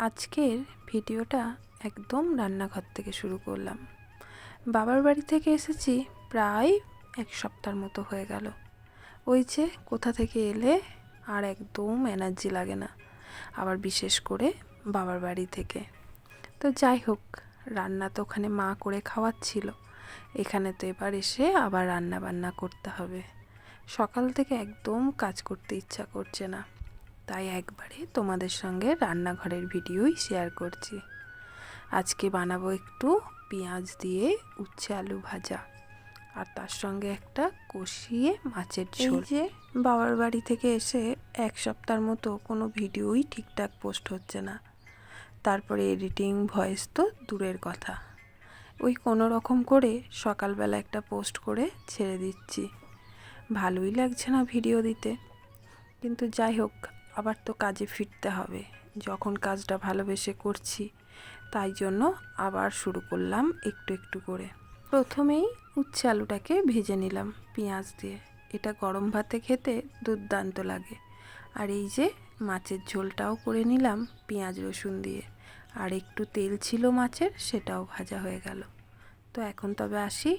আজকের ভিডিওটা একদম রান্নাঘর থেকে শুরু করলাম। বাবার বাড়ি থেকে এসেছি প্রায় এক সপ্তাহের মতো হয়ে গেল। ওই যে কোথা থেকে এলে আর একদম এনার্জি লাগে না, আবার বিশেষ করে বাবার বাড়ি থেকে। তো যাই হোক, রান্না তো ওখানে মা করে খাওয়াচ্ছিল, এখানে তো এবার এসে আবার রান্না বান্না করতে হবে। সকাল থেকে একদম কাজ করতে ইচ্ছা করছে না, তাই একবারে তোমাদের সঙ্গে রান্নাঘরের ভিডিওই শেয়ার করছি। আজকে বানাবো একটু পেঁয়াজ দিয়ে উচ্ছে আলু ভাজা, আর তার সঙ্গে একটা কষিয়ে মাছের ঝোল। যে বাবার বাড়ি থেকে এসে এক সপ্তাহের মতো কোনো ভিডিওই ঠিকঠাক পোস্ট হচ্ছে না, তারপরে এডিটিং ভয়েস তো দূরের কথা। ওই কোনো রকম করে সকালবেলা একটা পোস্ট করে ছেড়ে দিচ্ছি, ভালোই লাগছে না ভিডিও দিতে। কিন্তু যাই হোক, আবার তো কাজে ফিরতে হবে, যখন কাজটা ভালোবেসে করছি তাই জন্য আবার শুরু করলাম একটু একটু করে। প্রথমেই উচ্ছে আলুটাকে ভেজে নিলাম পেঁয়াজ দিয়ে, এটা গরম ভাতে খেতে দুর্দান্ত লাগে। আর এই যে মাছের ঝোলটাও করে নিলাম পেঁয়াজ রসুন দিয়ে, আর একটু তেল ছিল মাছের, সেটাও ভাজা হয়ে গেল। তো এখন তবে আসি